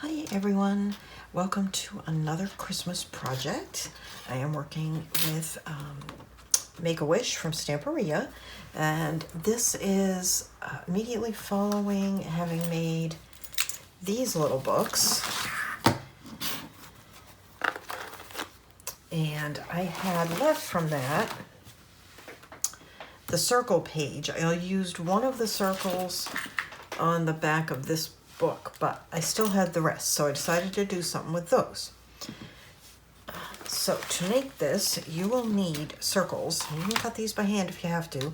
Hi everyone, welcome to another Christmas project. I am working with Make-A-Wish from Stamperia, and this is immediately following having made these little books. And I had left from that the circle page. I used one of the circles on the back of this book, but I still had the rest, so I decided to do something with those. So to make this, you will need circles. You can cut these by hand if you have to,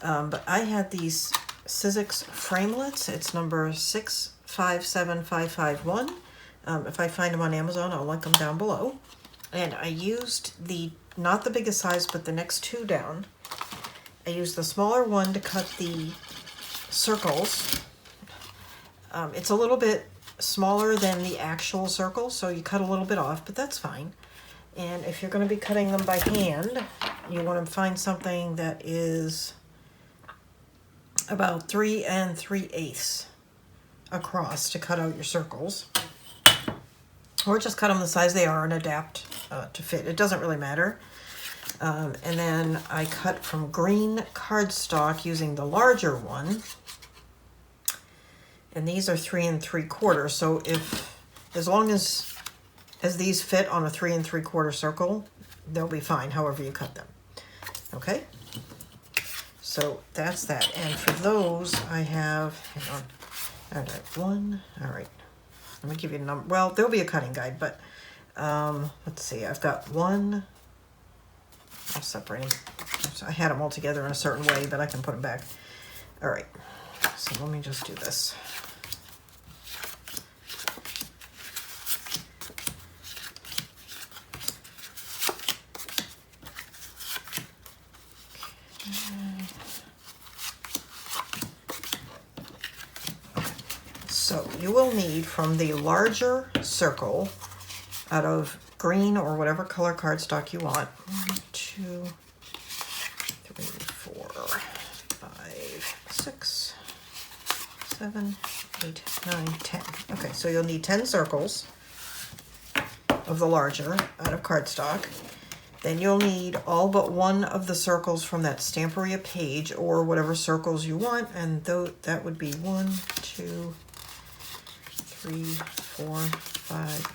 but I had these Sizzix framelits. It's number 657551. If I find them on Amazon, I'll link them down below. And I used not the biggest size, but the next two down. I used the smaller one to cut the circles. It's a little bit smaller than the actual circle, so you cut a little bit off, but that's fine. And if you're going to be cutting them by hand, you want to find something that is about 3 3/8 across to cut out your circles. Or just cut them the size they are and adapt to fit. It doesn't really matter. And then I cut from green cardstock using the larger one. And these are 3 3/4. So as long as these fit on a 3 3/4 circle, they'll be fine however you cut them. Okay? So that's that. And for those I have, hang on. All right, one. All right. Let me give you a number. Well, there'll be a cutting guide, but let's see. I've got one. I'll separate them. So I had them all together in a certain way, but I can put them back. All right. So let me just do this. So you will need, from the larger circle, out of green or whatever color cardstock you want, 1, 2, 3, 4, 5, 6, 7, 8, 9, 10. Okay, so you'll need 10 circles of the larger out of cardstock. Then you'll need all but one of the circles from that Stamperia page, or whatever circles you want, and that would be 1, 2, 3, 4, 5,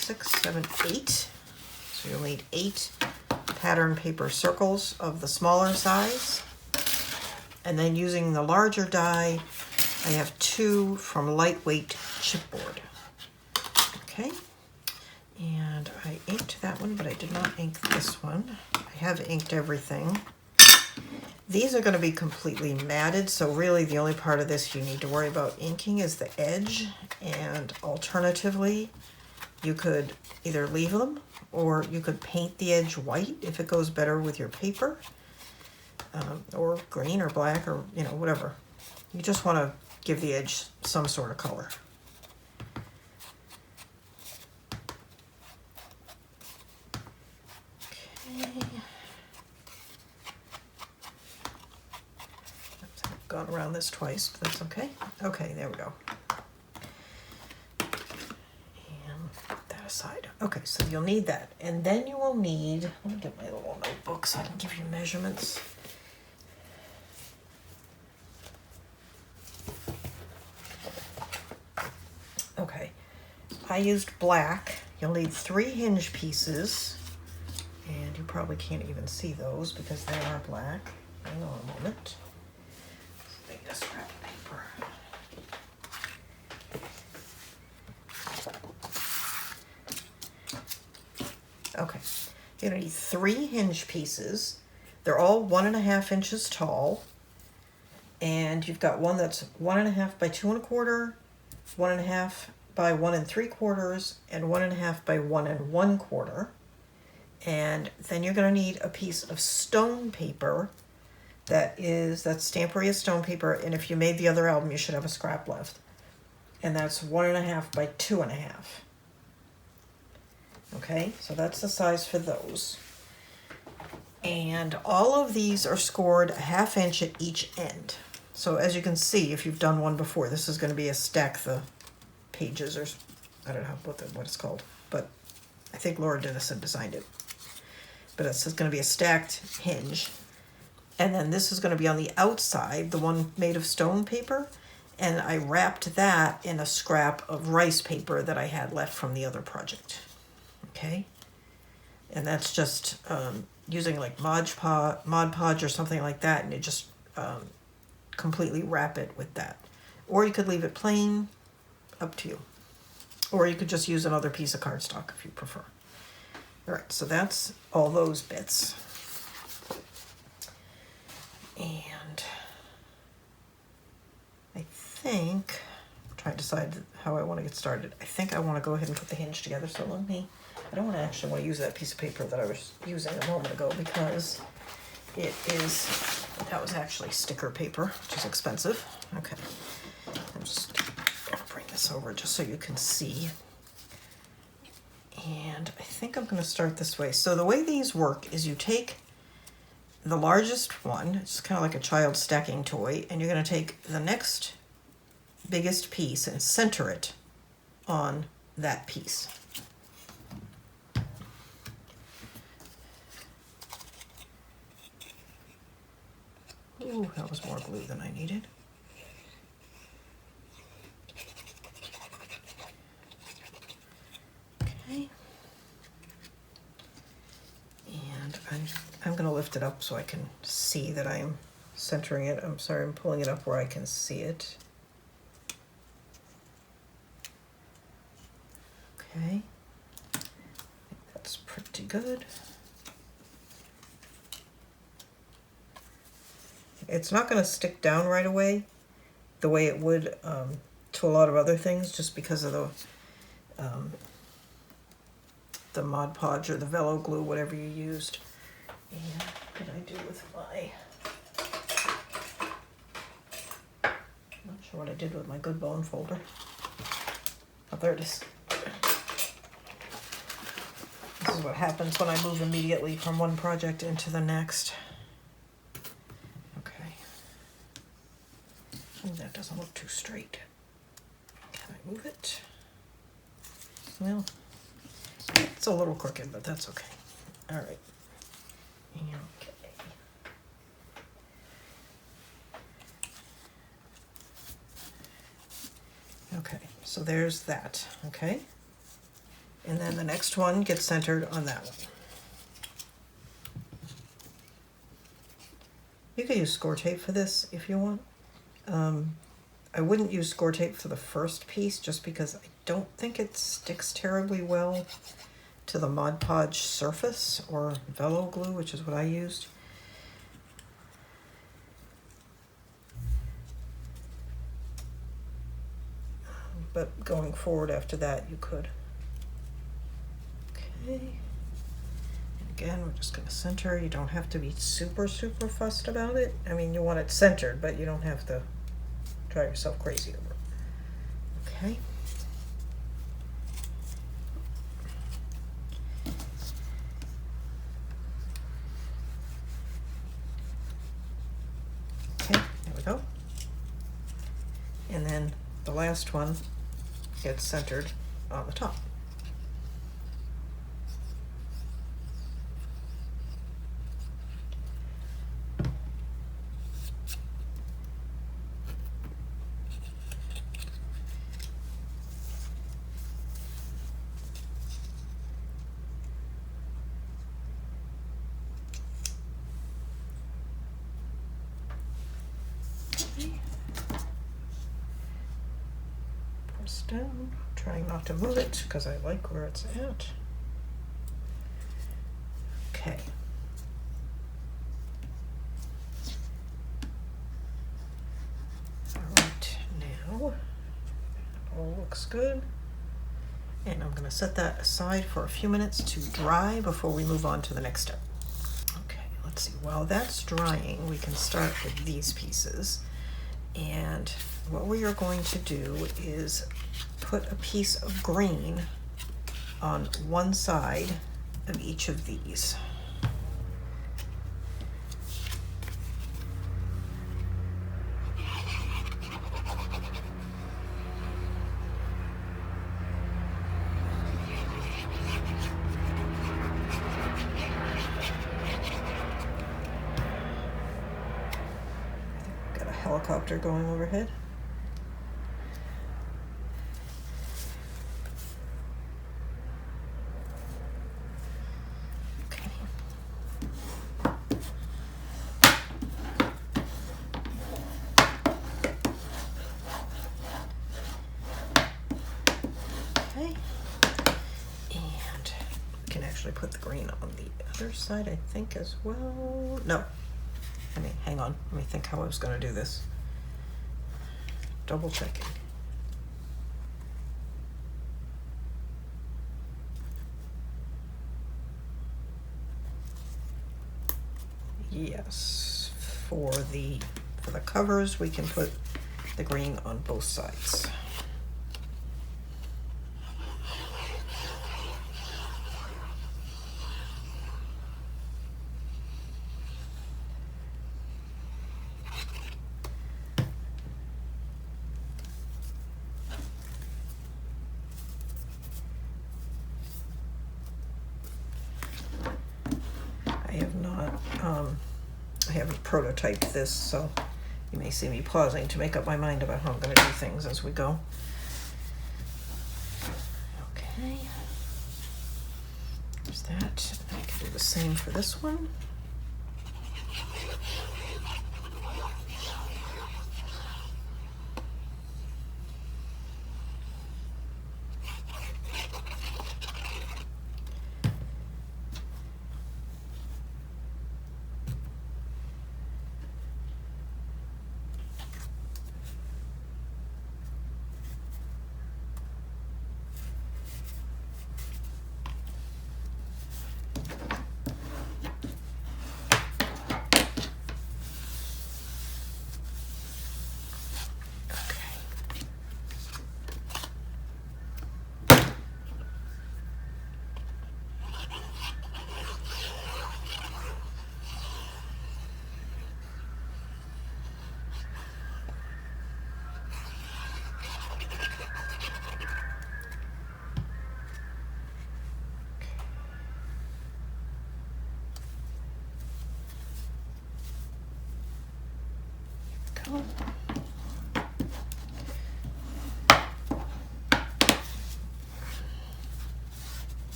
6, 7, 8. So you'll need 8 pattern paper circles of the smaller size. And then using the larger die, I have 2 from lightweight chipboard. Okay. And I inked that one, but I did not ink this one. I have inked everything. These are going to be completely matted, so really the only part of this you need to worry about inking is the edge. And alternatively, you could either leave them or you could paint the edge white if it goes better with your paper, or green or black, or whatever. You just want to give the edge some sort of color. I've gone around this twice, but that's okay. Okay, there we go. And put that aside. Okay, so you'll need that. And then you will need, let me get my little notebook so I can give you measurements. Okay, I used black. You'll need 3 hinge pieces. And you probably can't even see those because they are black. Hang on a moment. Let's make a scrap of paper. Okay, you're gonna need 3 hinge pieces. They're all 1.5 inches tall. And you've got one that's 1.5 by 2 1/4, 1.5 by 1 3/4, and 1.5 by 1 1/4. And then you're going to need a piece of stone paper that's Stamperia stone paper, and if you made the other album you should have a scrap left. And that's 1.5 by 2.5. Okay, so that's the size for those. And all of these are scored 1/2 inch at each end. So as you can see, if you've done one before, this is going to be a stack the pages, or I don't know what it's called, but I think Laura Dennison designed it. But it's going to be a stacked hinge. And then this is going to be on the outside, the one made of stone paper. And I wrapped that in a scrap of rice paper that I had left from the other project. Okay? And that's just using like Mod Podge or something like that, and you just completely wrap it with that. Or you could leave it plain, up to you. Or you could just use another piece of cardstock if you prefer. All right, so that's all those bits. And I think, I'm trying to decide how I want to get started. I think I want to go ahead and put the hinge together. So I don't actually want to use that piece of paper that I was using a moment ago, because that was actually sticker paper, which is expensive. Okay, I'm just going to bring this over just so you can see. And I think I'm going to start this way. So the way these work is you take the largest one, it's kind of like a child stacking toy, and you're going to take the next biggest piece and center it on that piece. Ooh, that was more glue than I needed. Okay. And I'm going to lift it up so I can see that I'm centering it. I'm sorry, I'm pulling it up where I can see it. Okay. I think that's pretty good. It's not going to stick down right away the way it would to a lot of other things, just because of the Mod Podge or the Velo glue, whatever you used. And what did I do with my... I'm not sure what I did with my Good Bone folder. Oh, there it is. This is what happens when I move immediately from one project into the next. Okay. Oh, that doesn't look too straight. Can I move it? Well, it's a little crooked, but that's okay. All right. Okay. Okay, so there's that, okay? And then the next one gets centered on that one. You could use score tape for this if you want. I wouldn't use score tape for the first piece just because I don't think it sticks terribly well to the Mod Podge surface or Velo glue, which is what I used. But going forward after that, you could. Okay. And again, we're just going to center. You don't have to be super fussed about it. I mean, you want it centered, but you don't have to drive yourself crazy over it. Okay. Okay, there we go. And then the last one gets centered on the top. Press down, trying not to move it because I like where it's at. Okay. All right, now all looks good. And I'm going to set that aside for a few minutes to dry before we move on to the next step. Okay, let's see. While that's drying, we can start with these pieces. And what we are going to do is put a piece of green on one side of each of these. helicopter going overhead. Put the green on the other side, I think, as well. No. Hang on. Let me think how I was going to do this. Double checking. Yes. For the covers, we can put the green on both sides. I haven't prototyped this, so you may see me pausing to make up my mind about how I'm going to do things as we go. Okay, there's that. I can do the same for this one.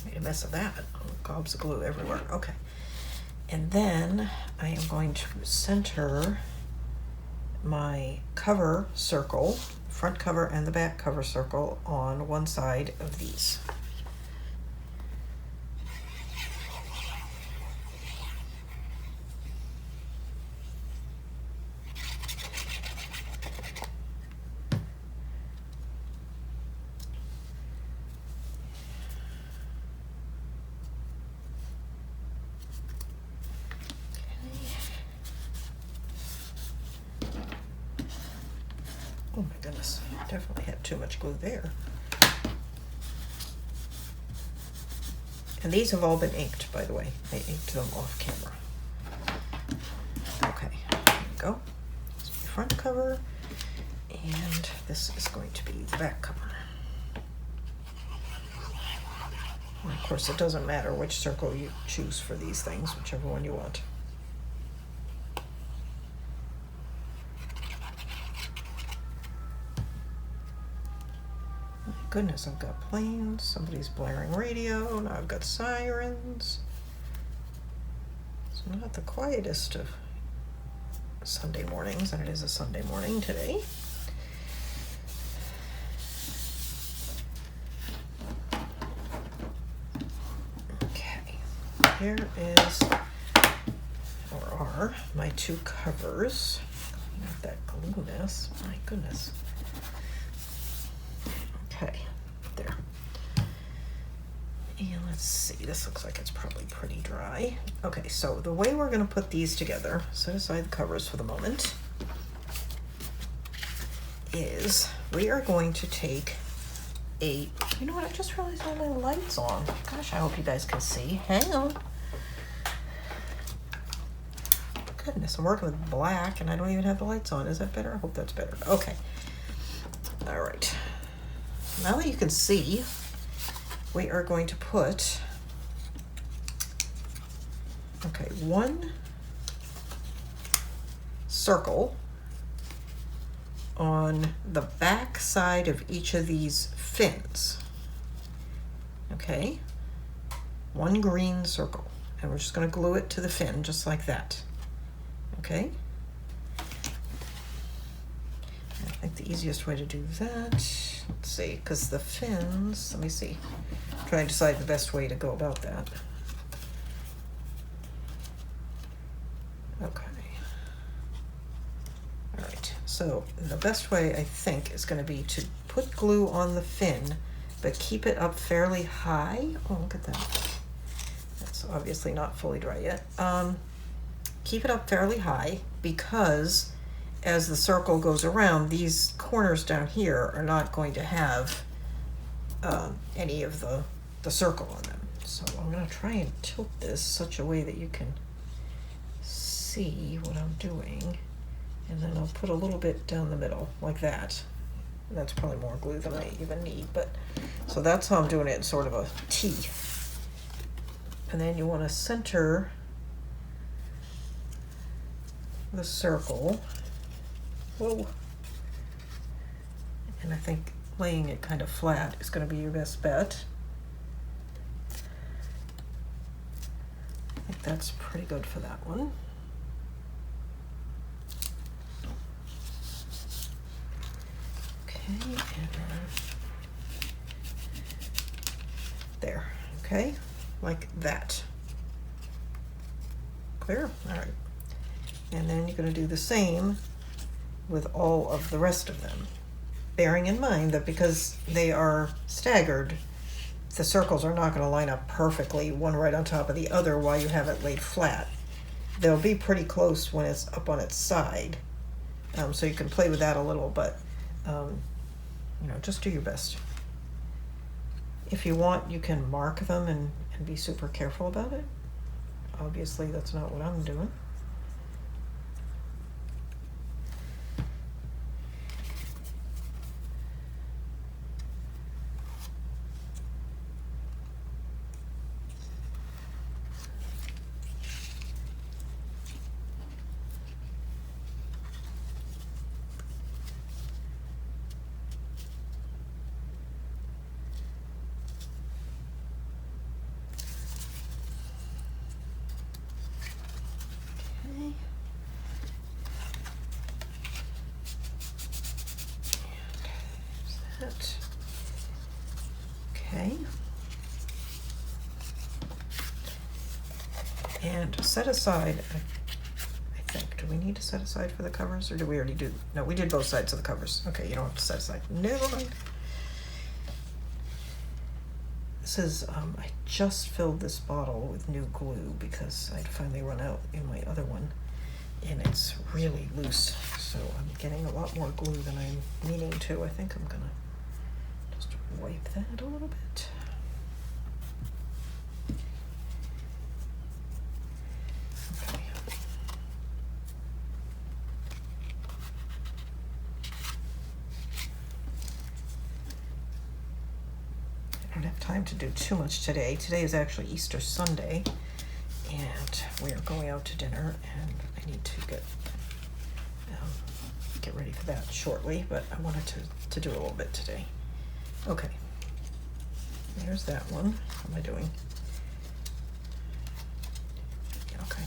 Made a mess of that. Gobs of glue everywhere. Okay. And then I am going to center my cover circle, front cover and the back cover circle, on one side of these. Oh my goodness, definitely had too much glue there. And these have all been inked, by the way. I inked them off camera. Okay, there we go. This is the front cover, and this is going to be the back cover. And of course, it doesn't matter which circle you choose for these things, whichever one you want. Goodness, I've got planes, somebody's blaring radio, now I've got sirens. It's not the quietest of Sunday mornings, and it is a Sunday morning today. Okay, here is, or are, my two covers. Not that glue mess, my goodness. Okay, there. And let's see, this looks like it's probably pretty dry. Okay, so the way we're going to put these together, set aside the covers for the moment, is we are going to take you know what, I just realized all my lights on. Gosh, I hope you guys can see. Hang on. Goodness, I'm working with black and I don't even have the lights on. Is that better? I hope that's better. Okay. All right. Now that you can see, we are going to put Okay, one circle on the back side of each of these fins. Okay, one green circle, and we're just going to glue it to the fin just like that. Okay, I think the easiest way to do that, let's see, because the fins, let me see, try and decide the best way to go about that. Okay. All right, so the best way I think is going to be to put glue on the fin, but keep it up fairly high. Oh, look at that. That's obviously not fully dry yet. Keep it up fairly high because as the circle goes around, these corners down here are not going to have any of the circle on them. So I'm going to try and tilt this such a way that you can see what I'm doing. And then I'll put a little bit down the middle like that. That's probably more glue than I even need, but so that's how I'm doing it in sort of a T. And then you want to center the circle. Whoa. And I think laying it kind of flat is going to be your best bet. I think that's pretty good for that one. Okay, and there, okay, like that. Clear? All right. And then you're going to do the same with all of the rest of them, bearing in mind that because they are staggered, the circles are not going to line up perfectly, one right on top of the other while you have it laid flat. They'll be pretty close when it's up on its side, so you can play with that a little, but you know, just do your best. If you want, you can mark them and be super careful about it. Obviously, that's not what I'm doing. Okay. And set aside, I think, do we need to set aside for the covers, or do we already do? No, we did both sides of the covers. Okay, you don't have to set aside. Never mind. This is, I just filled this bottle with new glue because I'd finally run out in my other one, and it's really loose. So I'm getting a lot more glue than I'm meaning to. I think I'm gonna just wipe that a little bit. Okay. I don't have time to do too much today. Today is actually Easter Sunday, and we are going out to dinner, and I need to get ready for that shortly, but I wanted to do a little bit today. Okay, there's that one. How am I doing? Okay.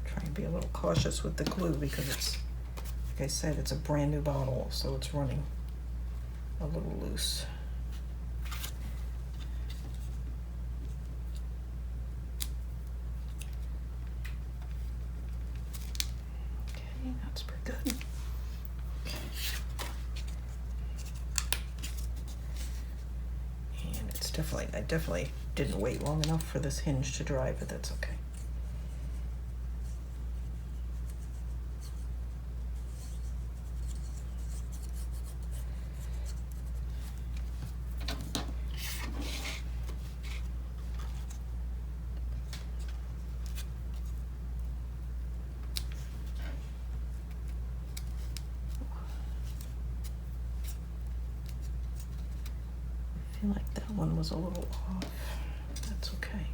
Try and be a little cautious with the glue because it's, like I said, it's a brand new bottle, so it's running a little loose. Okay, that's pretty good. And it's definitely, I definitely didn't wait long enough for this hinge to dry, but that's okay. feel like that one was a little off. That's okay.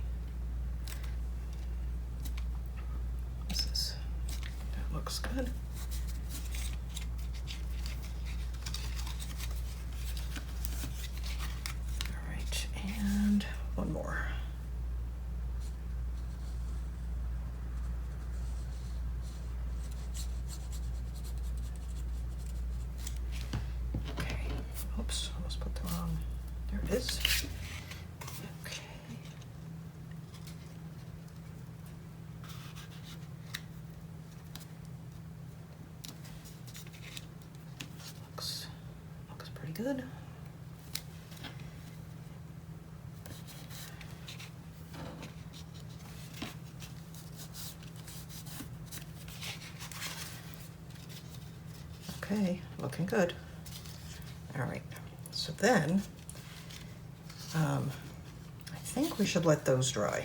What's this? That looks good. All right, and one more. Okay, oops, almost put the wrong, there it is. Okay. Looks pretty good. Okay, looking good. All right, so then I think we should let those dry,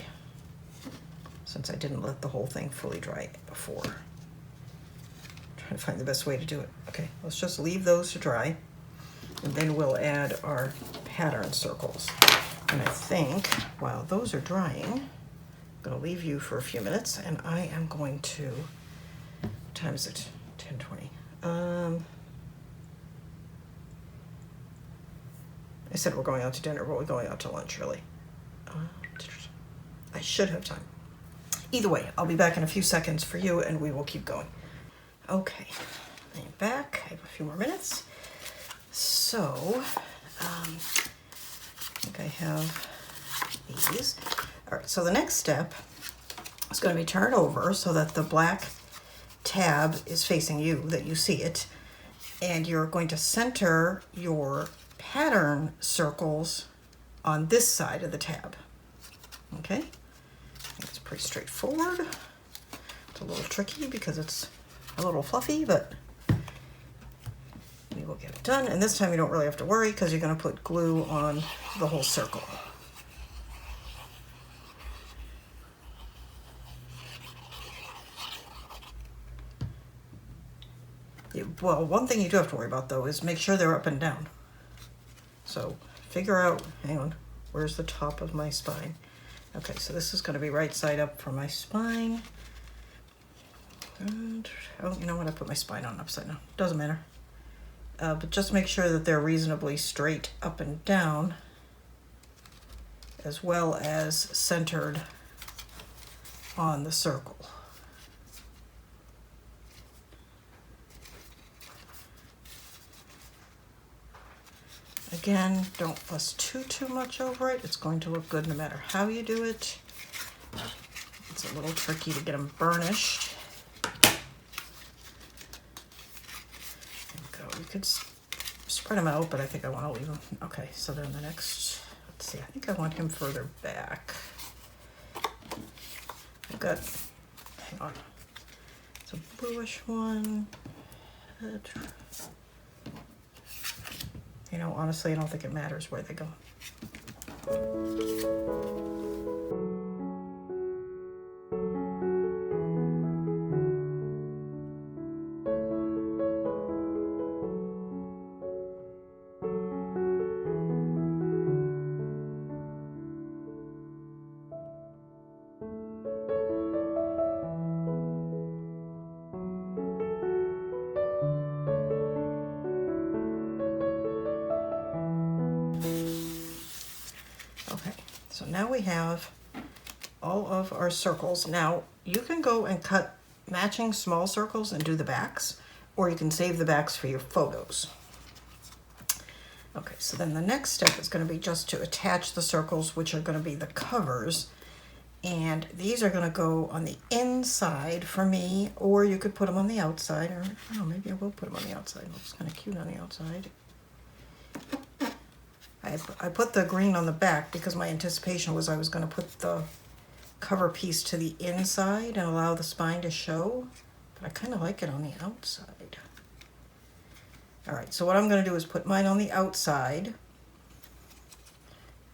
since I didn't let the whole thing fully dry before. Trying to find the best way to do it. Okay, let's just leave those to dry, and then we'll add our pattern circles. And I think while those are drying, I'm gonna leave you for a few minutes, and I am going to, what time is it? 10:20. I said we're going out to dinner, but we're going out to lunch, really. I should have time. Either way, I'll be back in a few seconds for you, and we will keep going. Okay, I am back. I have a few more minutes. So, I think I have these. All right, so the next step is going to be turn over so that the black tab is facing you, that you see it, and you're going to center your pattern circles on this side of the tab. Okay, I think it's pretty straightforward. It's a little tricky because it's a little fluffy, but we will get it done. And this time you don't really have to worry because you're going to put glue on the whole circle. Well, one thing you do have to worry about though is make sure they're up and down. So figure out, hang on, where's the top of my spine? Okay, so this is going to be right side up for my spine. And, oh, you know what? I put my spine on upside down. Doesn't matter. But just make sure that they're reasonably straight up and down, as well as centered on the circle. Again, don't fuss too much over it. It's going to look good no matter how you do it. It's a little tricky to get them burnished. There we go. You could spread them out, but I think I want to leave them. Okay, so then the next, let's see, I think I want him further back. I've got, hang on, it's a bluish one. You know, honestly, I don't think it matters where they go. Okay, so now we have all of our circles. Now you can go and cut matching small circles and do the backs, or you can save the backs for your photos. Okay, so then the next step is going to be just to attach the circles, which are going to be the covers. And these are going to go on the inside for me, or you could put them on the outside, or oh, maybe I will put them on the outside. It looks kind of cute on the outside. I put the green on the back because my anticipation was I was going to put the cover piece to the inside and allow the spine to show, but I kind of like it on the outside. All right, so what I'm going to do is put mine on the outside,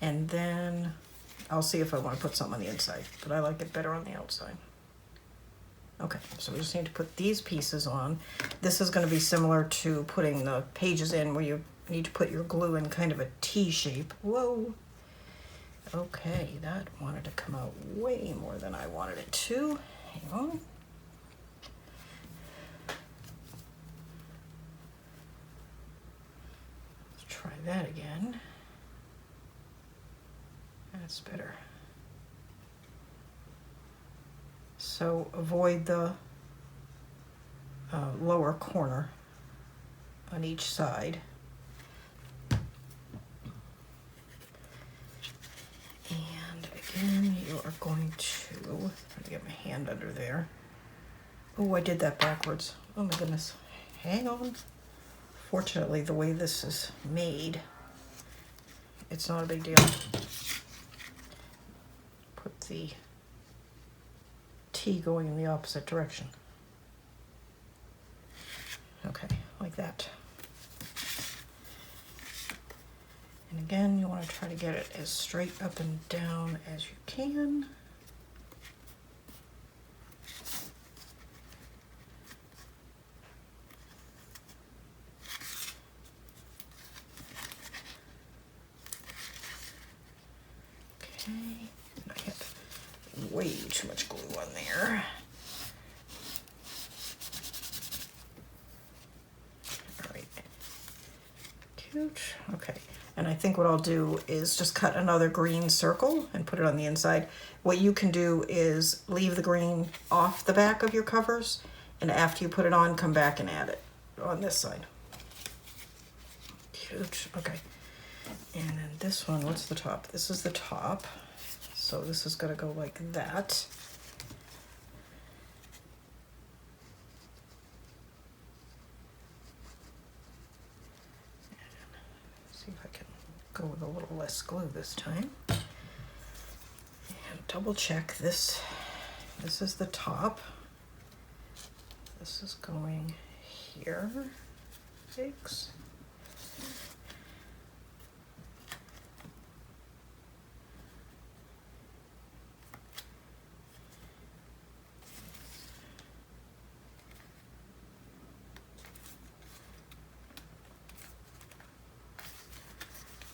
and then I'll see if I want to put something on the inside, but I like it better on the outside. Okay, so we just need to put these pieces on. This is going to be similar to putting the pages in where you need to put your glue in kind of a T shape. Whoa. Okay, that wanted to come out way more than I wanted it to. Hang on. Let's try that again. That's better. So avoid the lower corner on each side. And again, you are going to, I'm going to get my hand under there. Oh, I did that backwards. Oh my goodness. Hang on. Fortunately, the way this is made, it's not a big deal. Put the T going in the opposite direction. Okay, like that. And again, you want to try to get it as straight up and down as you can. Okay, and I have way too much glue on there. Okay, and I think what I'll do is just cut another green circle and put it on the inside. What you can do is leave the green off the back of your covers, and after you put it on, come back and add it on this side. Cute. Okay, and then this one, what's the top? This is the top, so this is gonna go like that. See if I can go with a little less glue this time. And double check this. This is the top. This is going here. Thanks.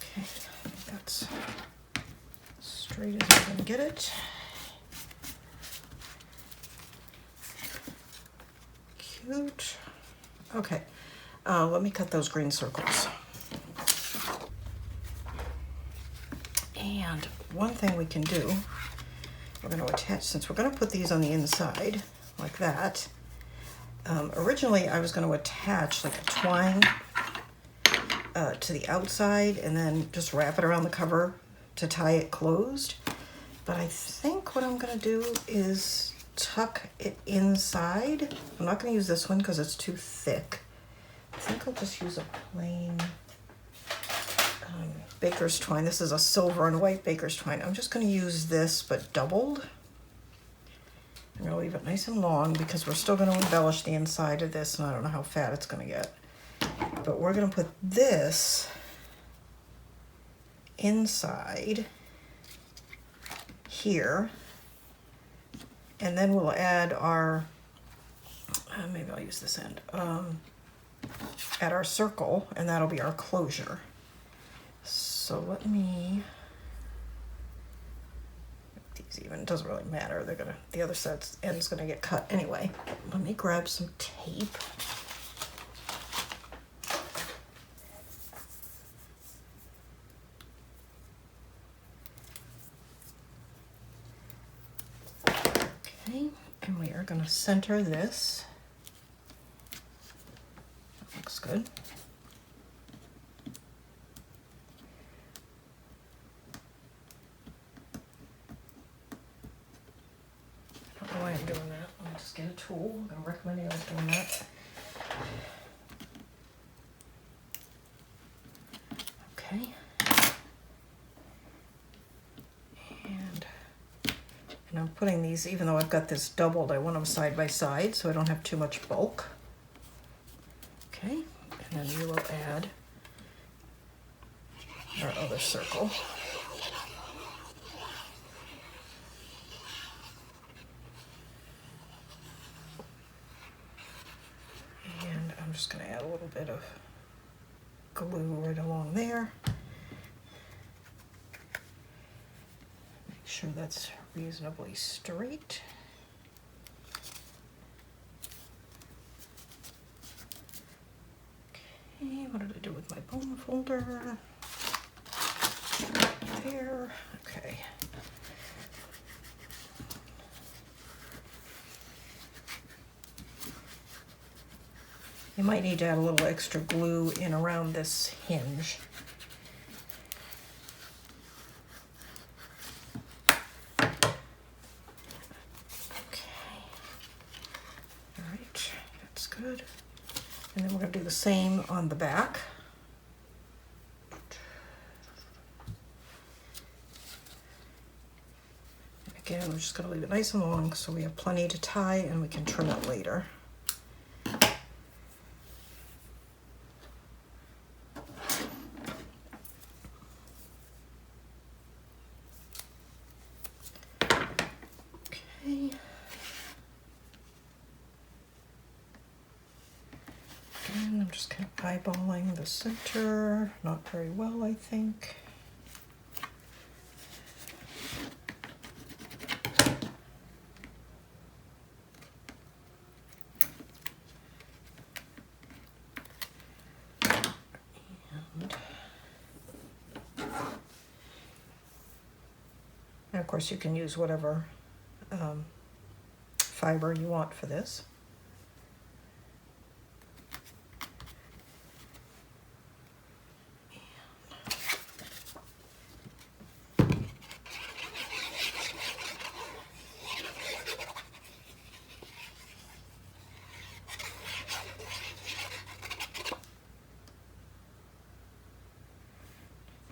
Okay, I think that's straight as I can get it. Cute. Okay, let me cut those green circles. And one thing we can do, we're going to attach, since we're going to put these on the inside like that. Originally I was going to attach like a twine to the outside and then just wrap it around the cover to tie it closed. But I think what I'm going to do is tuck it inside. I'm not going to use this one because it's too thick. I think I'll just use a plain baker's twine. This is a silver and white baker's twine. I'm just going to use this but doubled. I'm going to leave it nice and long because we're still going to embellish the inside of this, and I don't know how fat it's going to get. But we're going to put this inside here, and then we'll add our, maybe I'll use this end, add our circle, and that'll be our closure. So let me, these even, it doesn't really matter, they're gonna, the other side's end's gonna get cut anyway. Let me grab some tape. Okay, and we are gonna center this. That looks good. I don't know why I'm doing that. Let me just get a tool. I'm gonna recommend you guys doing that. Okay. And I'm putting these, even though I've got this doubled, I want them side by side so I don't have too much bulk. Okay, and then we will add our other circle. And I'm just going to add a little bit of glue right along there. Make sure that's reasonably straight. Okay, what did I do with my bone folder? There, okay. You might need to add a little extra glue in around this hinge. Okay. All right, that's good. And then we're going to do the same on the back. Again, we're just going to leave it nice and long so we have plenty to tie and we can trim it later. Okay. Again, I'm just kind of eyeballing the center. Not very well, I think. And of course you can use whatever fiber you want for this.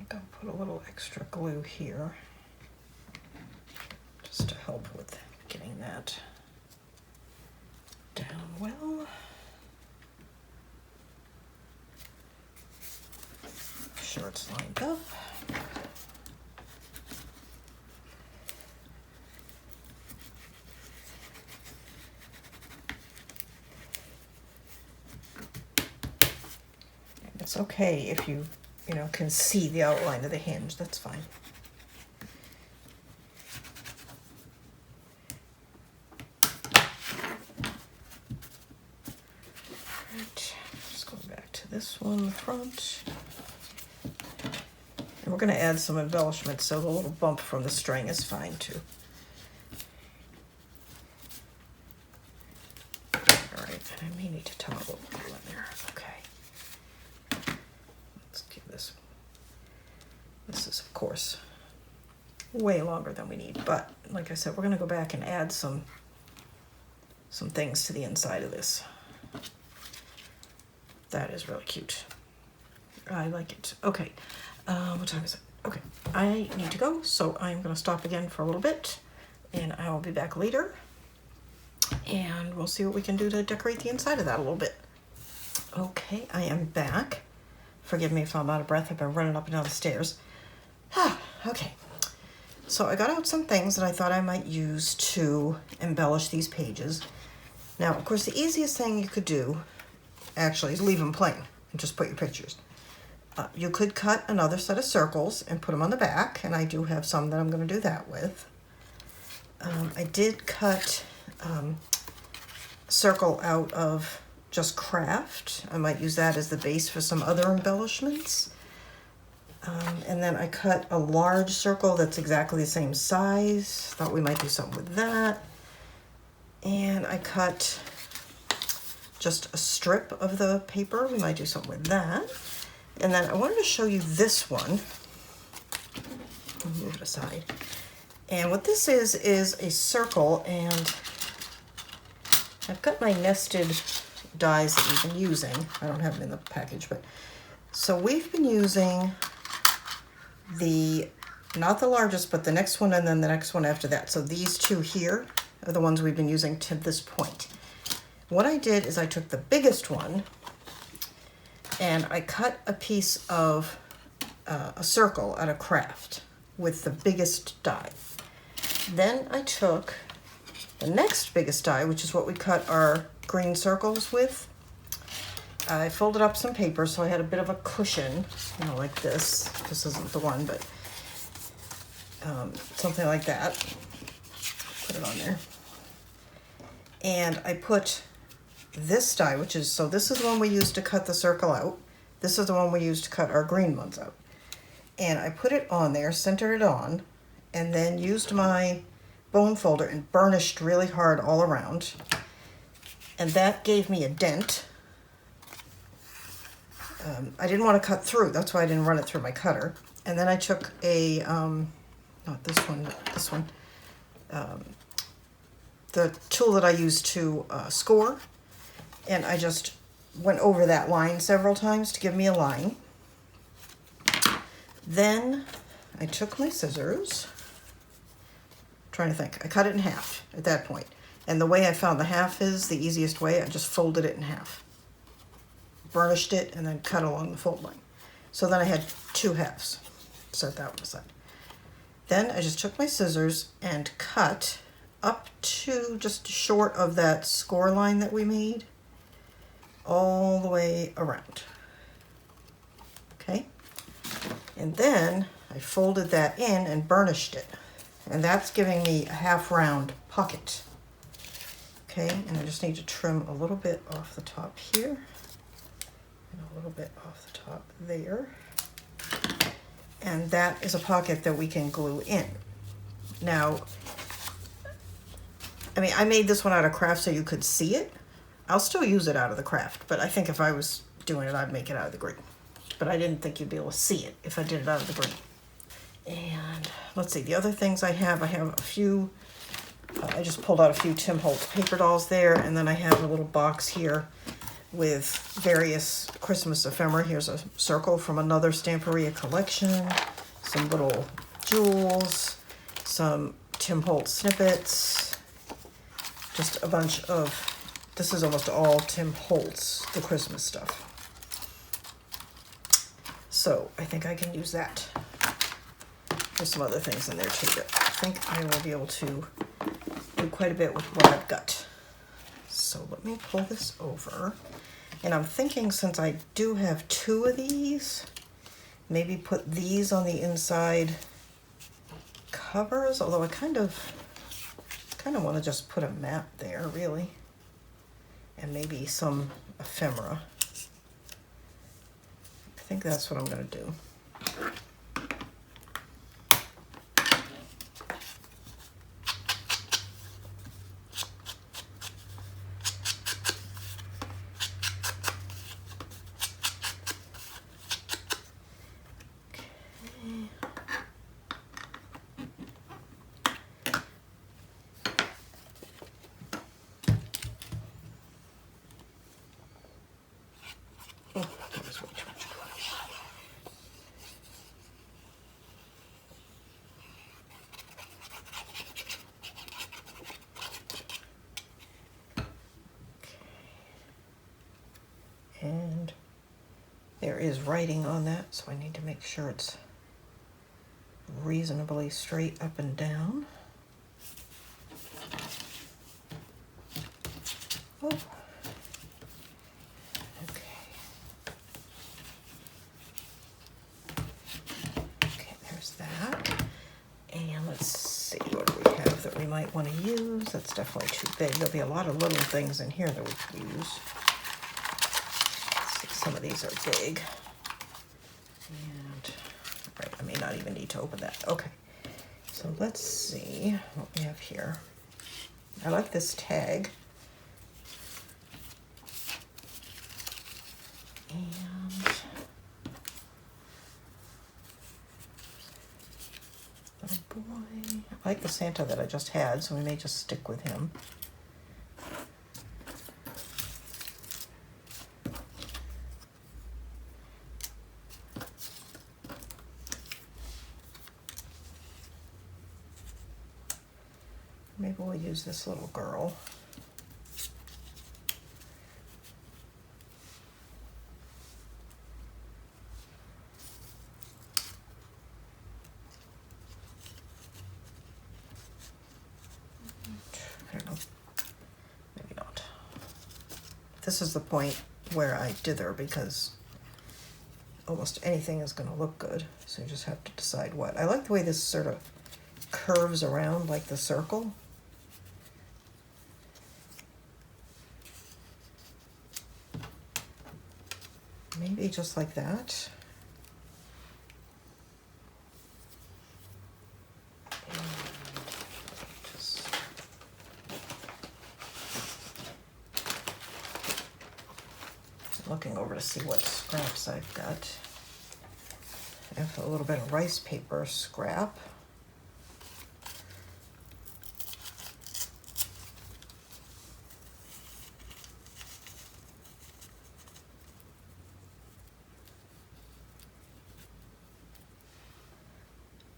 I think I'll put a little extra glue here, just to help with getting that down well. Make sure it's lined up. And it's okay if you can see the outline of the hinge, that's fine. This one, the front. And we're going to add some embellishment, so the little bump from the string is fine too. All right, and I may need to tie a little glue in there. Okay. Let's give this. This is, of course, way longer than we need, but like I said, we're going to go back and add some things to the inside of this. That is really cute. I like it. Okay, what time is it? Okay, I need to go, so I'm going to stop again for a little bit, and I will be back later, and we'll see what we can do to decorate the inside of that a little bit. Okay, I am back. Forgive me if I'm out of breath. I've been running up and down the stairs. Okay, so I got out some things that I thought I might use to embellish these pages. Now, of course, the easiest thing you could do actually is leave them plain and just put your pictures. You could cut another set of circles and put them on the back, and I do have some that I'm going to do that with. I did cut a circle out of just craft. I might use that as the base for some other embellishments. And then I cut a large circle that's exactly the same size. Thought we might do something with that. And I cut just a strip of the paper. We might do something with that. And then I wanted to show you this one. I'll move it aside. And what this is a circle, and I've got my nested dies that we've been using. I don't have them in the package, but so we've been using not the largest, but the next one and then the next one after that. So these two here are the ones we've been using to this point. What I did is I took the biggest one and I cut a piece of a circle out of craft with the biggest die. Then I took the next biggest die, which is what we cut our green circles with, I folded up some paper so I had a bit of a cushion, you know, like this. This isn't the one, but something like that. Put it on there. And I put this die, which is, so this is the one we used to cut the circle out. This is the one we used to cut our green ones out. And I put it on there, centered it on, and then used my bone folder and burnished really hard all around. And that gave me a dent. I didn't want to cut through, that's why I didn't run it through my cutter. And then I took a, not this one, but this one, the tool that I used to score, and I just went over that line several times to give me a line. Then I took my scissors, trying to think, I cut it in half at that point. And the way I found the half is the easiest way. I just folded it in half, burnished it, and then cut along the fold line. So then I had two halves. Set that one aside. Then I just took my scissors and cut up to just short of that score line that we made, all the way around. Okay? And then I folded that in and burnished it. And that's giving me a half round pocket. Okay, and I just need to trim a little bit off the top here, and a little bit off the top there. And that is a pocket that we can glue in. Now, I mean, I made this one out of craft so you could see it. I'll still use it out of the craft, but I think if I was doing it, I'd make it out of the green. But I didn't think you'd be able to see it if I did it out of the green. And let's see, the other things I have a few, I just pulled out a few Tim Holtz paper dolls there, and then I have a little box here with various Christmas ephemera. Here's a circle from another Stamperia collection, some little jewels, some Tim Holtz snippets, just a bunch of, this is almost all Tim Holtz, the Christmas stuff. So I think I can use that. There's some other things in there too, but I think I will be able to do quite a bit with what I've got. So let me pull this over. And I'm thinking, since I do have two of these, maybe put these on the inside covers, although I kind of want to just put a map there, really. And maybe some ephemera. I think that's what I'm going to do. And there is writing on that, so I need to make sure it's reasonably straight up and down. Oh. Okay. Okay, there's that. And let's see, what do we have that we might want to use? That's definitely too big. There'll be a lot of little things in here that we could use. Some of these are big. And, right, I may not even need to open that. Okay, so let's see what we have here. I like this tag. And little boy. I like the Santa that I just had, so we may just stick with him. Maybe we'll use this little girl. I don't know, maybe not. This is the point where I dither, because almost anything is going to look good. So you just have to decide what. I like the way this sort of curves around like the circle. Maybe just like that. Looking over to see what scraps I've got. I have a little bit of rice paper scrap.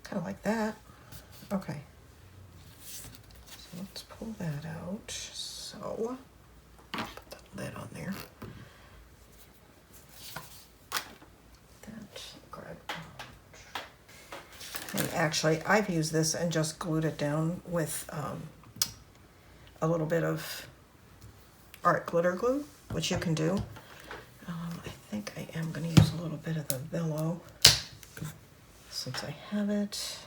Kind of like that. Okay. So let's pull that out. So, put the lid on there. And actually, I've used this and just glued it down with a little bit of art glitter glue, which you can do. I think I am going to use a little bit of the Velo since I have it.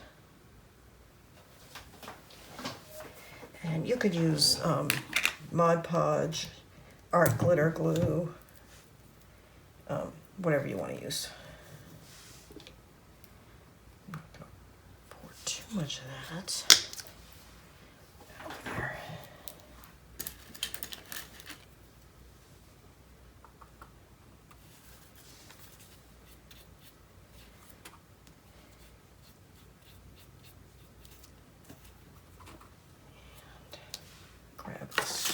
And you could use Mod Podge, art glitter glue, whatever you want to use. Too much of that. Over there. And grab this.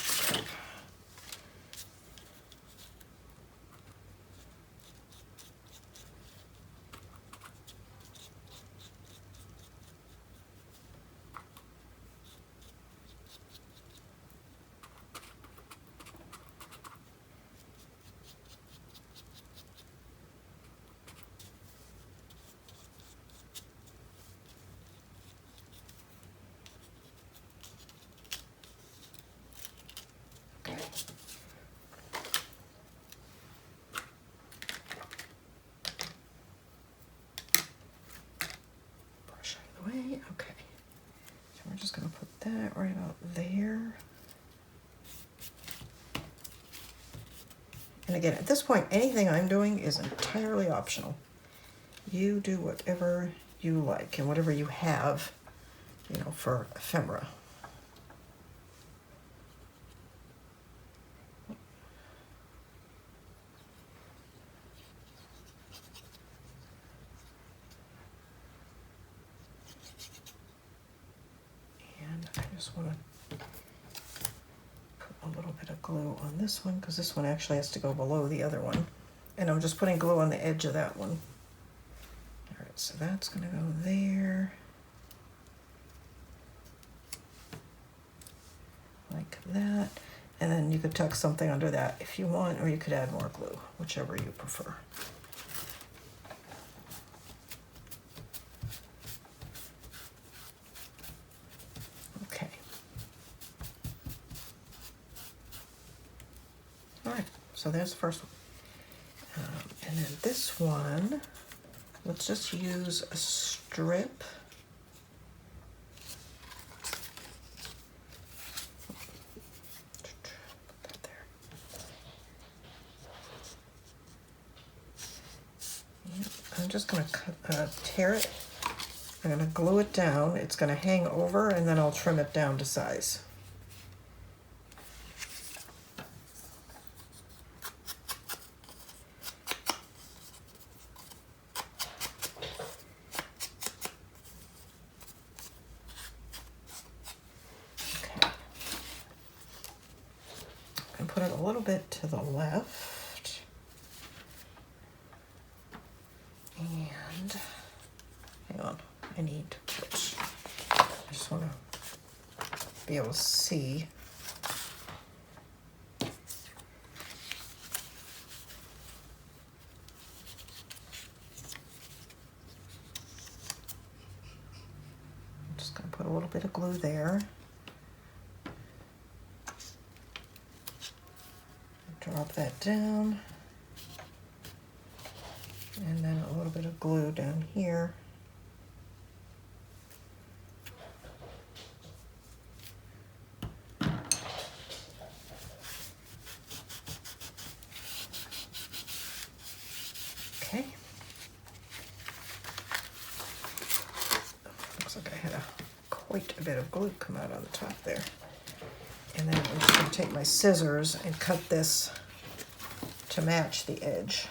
Okay, so we're just going to put that right about there. And again, at this point, anything I'm doing is entirely optional. You do whatever you like and whatever you have, you know, for ephemera. I just want to put a little bit of glue on this one because this one actually has to go below the other one. And I'm just putting glue on the edge of that one. All right, so that's going to go there. Like that. And then you could tuck something under that if you want, or you could add more glue, whichever you prefer. So there's the first one. And then this one, let's just use a strip. Put that there. Yep. I'm just going to tear it. I'm going to glue it down. It's going to hang over, and then I'll trim it down to size. Put it a little bit to the left, and hang on, I just want to be able to see. I'm just going to put a little bit of glue there. Drop that down. And then a little bit of glue down here. Okay. Looks like I had quite a bit of glue come out on the top there. And then I'm just going to take my scissors and cut this to match the edge.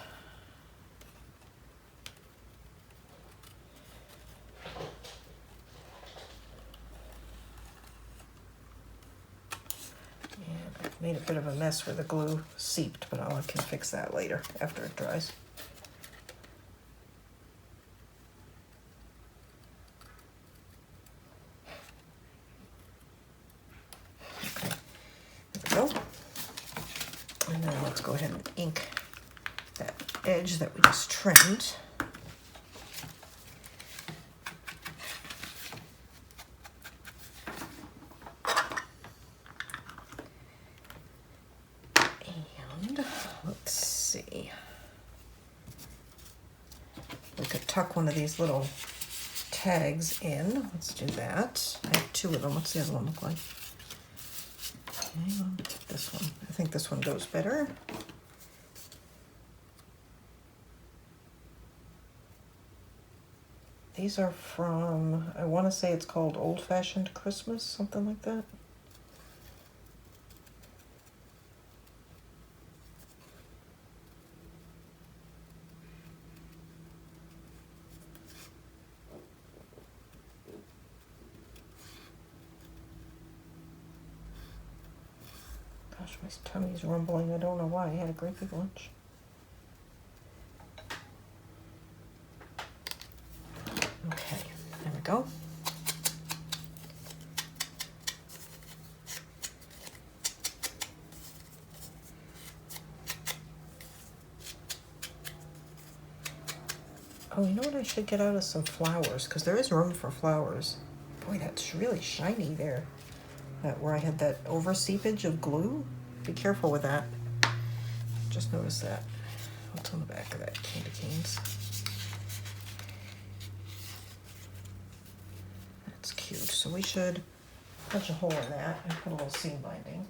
And I've made a bit of a mess where the glue seeped, but I can fix that later after it dries. Okay, there we go. And then let's go ahead and ink that edge that we just trimmed. And let's see. We could tuck one of these little tags in. Let's do that. I have two of them. What's the other one look like? Okay, this one. I think this one goes better. These are from, I want to say it's called Old Fashioned Christmas, something like that. Gosh, my tummy's rumbling. I don't know why. I had a great big lunch. Okay, there we go. Oh, you know what I should get out of some flowers, because there is room for flowers. Boy, that's really shiny there. That where I had that over seepage of glue. Be careful with that. Just noticed that. What's on the back of that candy canes? That's cute. So we should punch a hole in that and put a little seam binding.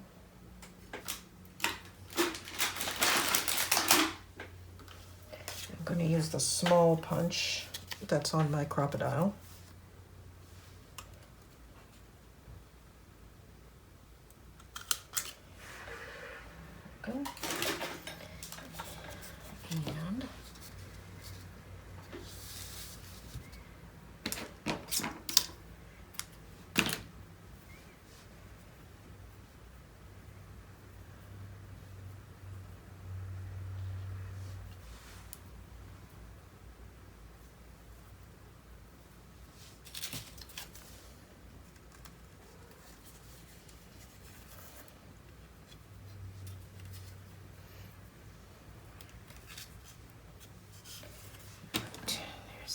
I'm going to use the small punch that's on my crocodile. Okay. And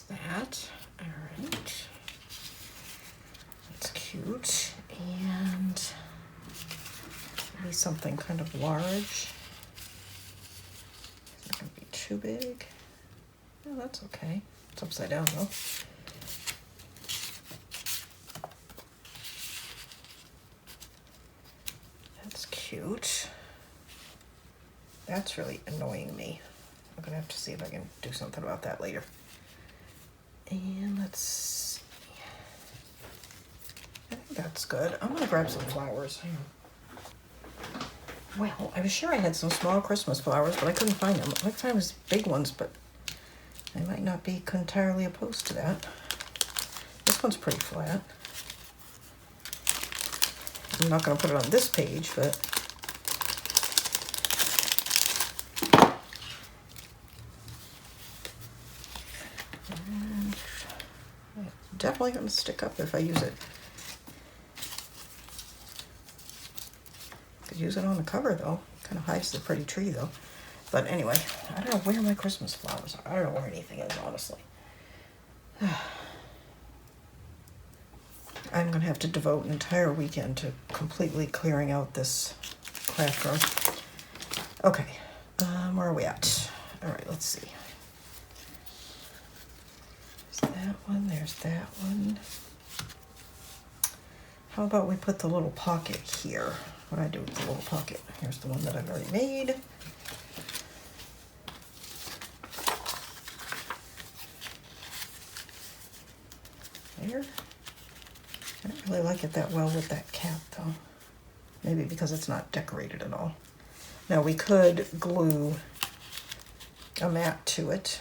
that. All right. That's cute. And maybe something kind of large. It's not going to be too big. Oh, that's okay. It's upside down though. That's cute. That's really annoying me. I'm going to have to see if I can do something about that later. And let's see. I think that's good. I'm gonna grab some flowers. Well, I was sure I had some small Christmas flowers, but I couldn't find them. I found these big ones, but I might not be entirely opposed to that. This one's pretty flat. I'm not gonna put it on this page, but definitely going to stick up if I use it. Could use it on the cover though. Kind of hides the pretty tree though. But anyway, I don't know where my Christmas flowers are. I don't know where anything is, honestly. I'm going to have to devote an entire weekend to completely clearing out this craft room. Okay, where are we at? All right, let's see. that one, there's that one. How about we put the little pocket here? What do I do with the little pocket? Here's the one that I've already made. There. I don't really like it that well with that cap though. Maybe because it's not decorated at all. Now we could glue a mat to it.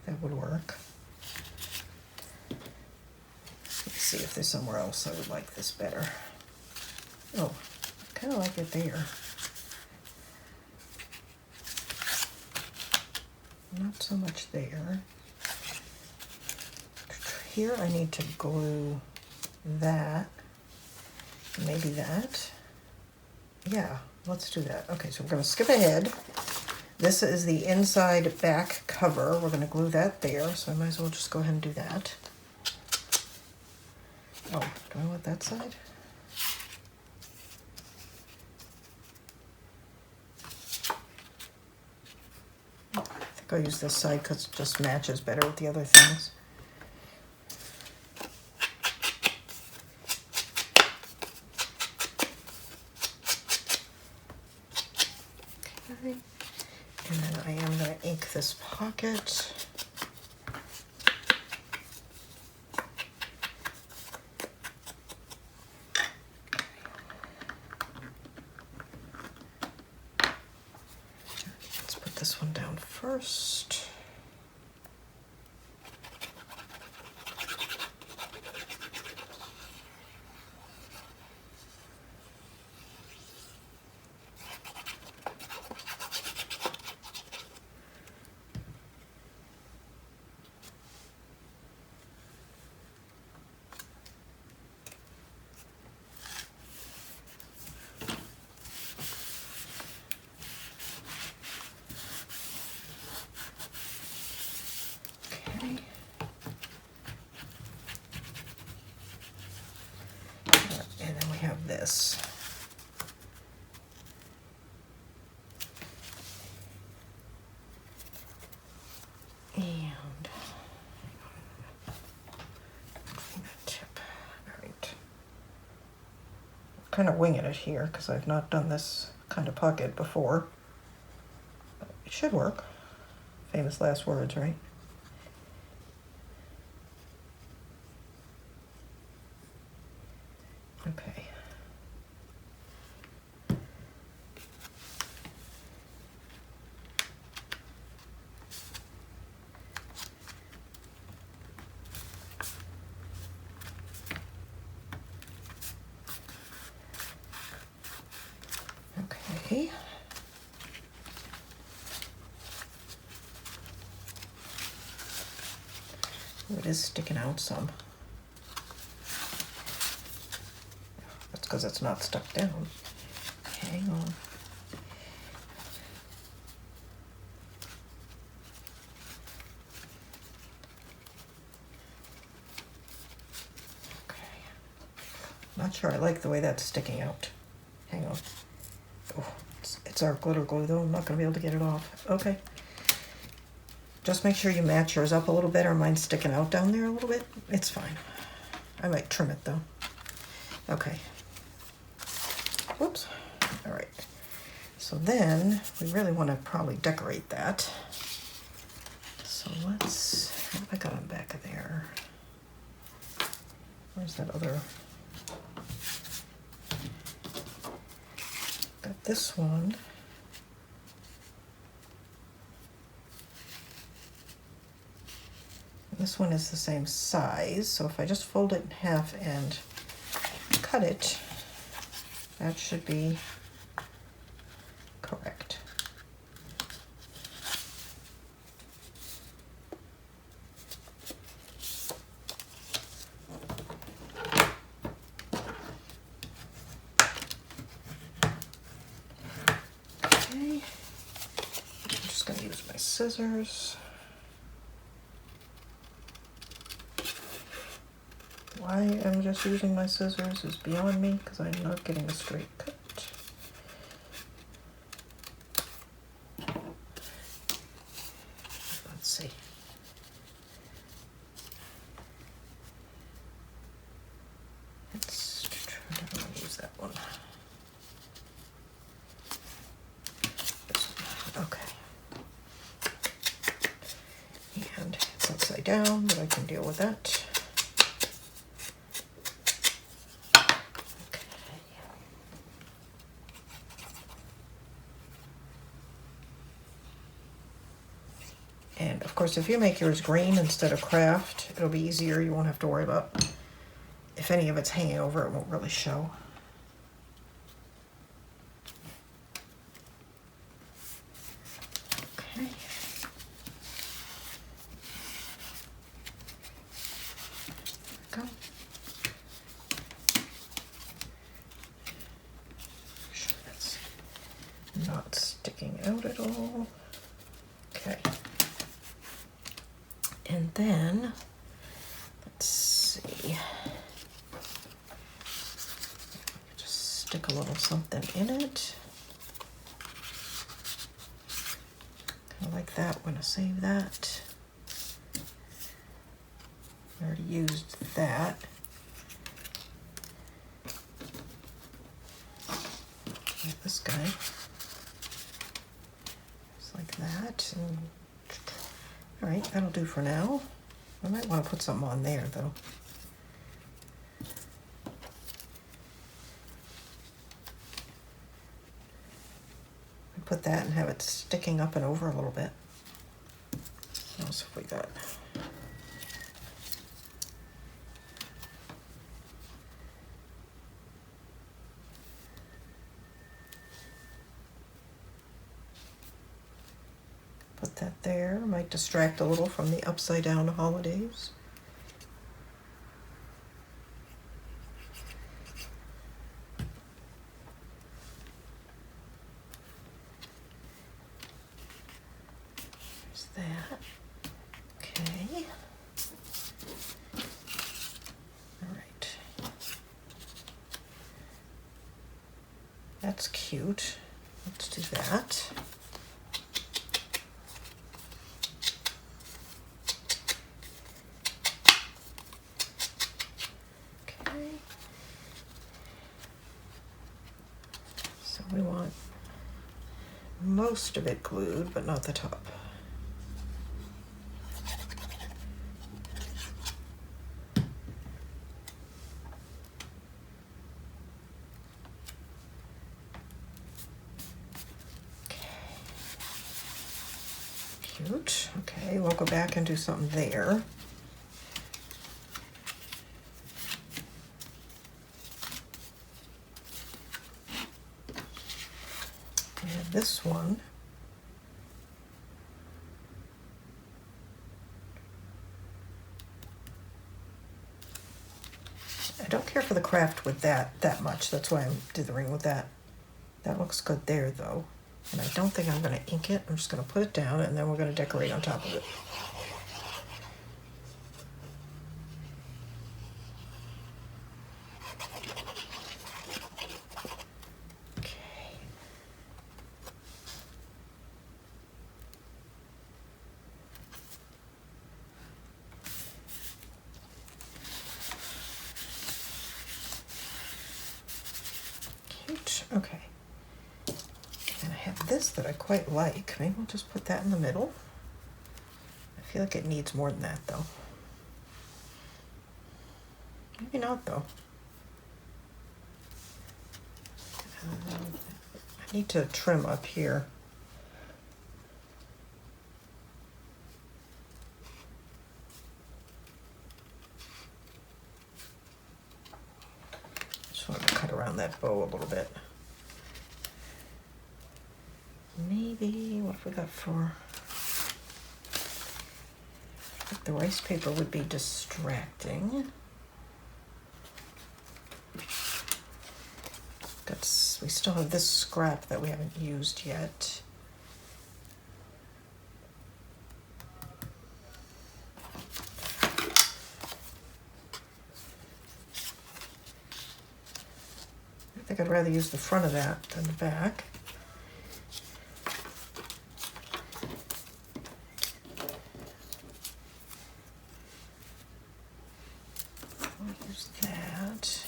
That would work. Let's see if there's somewhere else I would like this better. Oh, I kind of like it there. Not so much there. Here I need to glue that. Maybe that. Yeah, let's do that. Okay, so we're going to skip ahead. This is the inside back cover. We're going to glue that there, so I might as well just go ahead and do that. Oh, do I want that side? I think I'll use this side because it just matches better with the other things. Okay. And then I am going to ink this pocket. Let's put this one down first. This. And tip. All right. Kind of winging it here because I've not done this kind of pocket before. But it should work. Famous last words, right? Okay. Okay. Ooh, it is sticking out some. That's because it's not stuck down. Hang on. Okay. Not sure I like the way that's sticking out. Hang on. Oh, it's our glitter glue though. I'm not going to be able to get it off. Okay. Just make sure you match yours up a little bit, or mine's sticking out down there a little bit. It's fine. I might trim it though. Okay. Whoops. All right. So then we really want to probably decorate that. So let's, what have I got on the back of there? Where's that other? Got this one. This one is the same size, so if I just fold it in half and cut it, that should be correct. Okay, I'm just going to use my scissors. Why I'm just using my scissors is beyond me because I'm not getting a straight cut. down, but I can deal with that. And of course, if you make yours green instead of craft, it'll be easier. You won't have to worry about if any of it's hanging over, it won't really show. Okay. Go. Make sure that's not sticking out at all. Okay. And then, let's see. Just stick a little something in it. Kind of like that. We're going to save that. I already used that. Like this guy. Just like that. And all right, that'll do for now. I might want to put something on there, though. Put that and have it sticking up and over a little bit. What else have we got? Put that there. Might distract a little from the upside down holidays. There's that. Okay. All right. That's cute. Let's do that. We want most of it glued, but not the top. Cute. Okay, we'll go back and do something there. This one, I don't care for the craft with that much. That's why I did the ring with that. That looks good there, though. And I don't think I'm going to ink it. I'm just going to put it down, and then we're going to decorate on top of it. Okay, and I have this that I quite like. Maybe we'll just put that in the middle. I feel like it needs more than that, though. Maybe not, though. I need to trim up here. Just want to cut around that bow a little bit. Maybe, what have we got for? I think the rice paper would be distracting. We still have this scrap that we haven't used yet. I think I'd rather use the front of that than the back. Use that.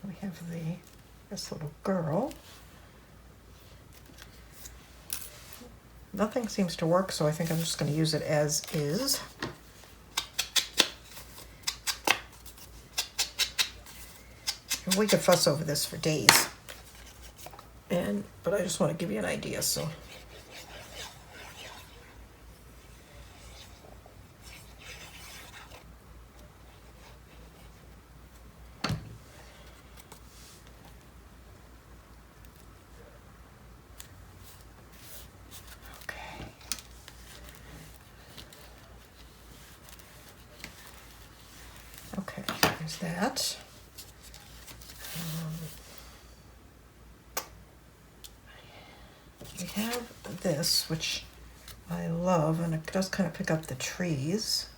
We have this little girl. nothing seems to work, so I think I'm just going to use it as is. And we could fuss over this for days, but I just want to give you an idea. So. Okay, there's that. We have this, which I love, and it does kind of pick up the trees.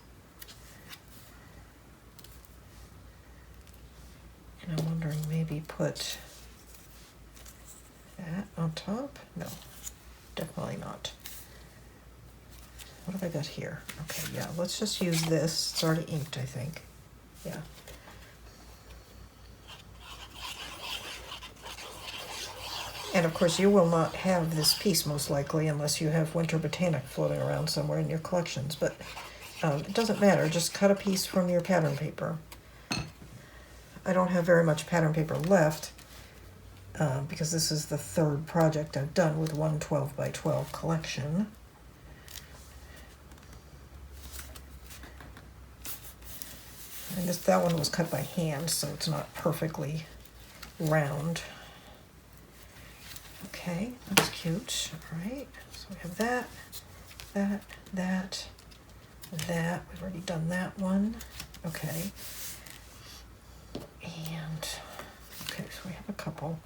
And I'm wondering, maybe put that on top? No, definitely not. What have I got here? Okay, yeah, let's just use this. It's already inked, I think. Yeah. And of course, you will not have this piece most likely unless you have Winter Botanic floating around somewhere in your collections, but it doesn't matter. Just cut a piece from your pattern paper. I don't have very much pattern paper left because this is the third project I've done with one 12 by 12 collection. And that one was cut by hand, so it's not perfectly round. Okay, that's cute. All right, so we have that, that. We've already done that one. Okay. And, okay, so we have a couple.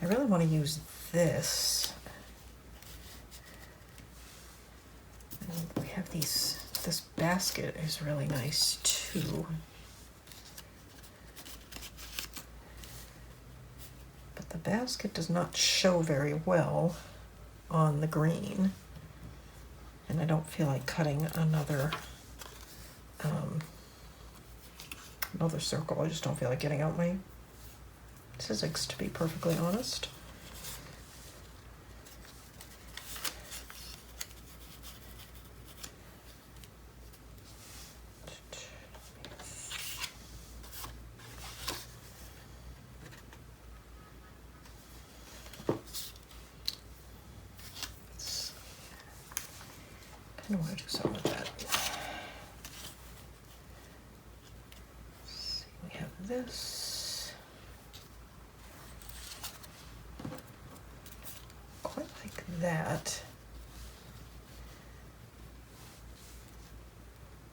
I really want to use this. And we have these, this basket is really nice too. The basket does not show very well on the green, and I don't feel like cutting another circle. I just don't feel like getting out my scissors, to be perfectly honest. I want to do something with that. Let's see, we have this. Quite like that.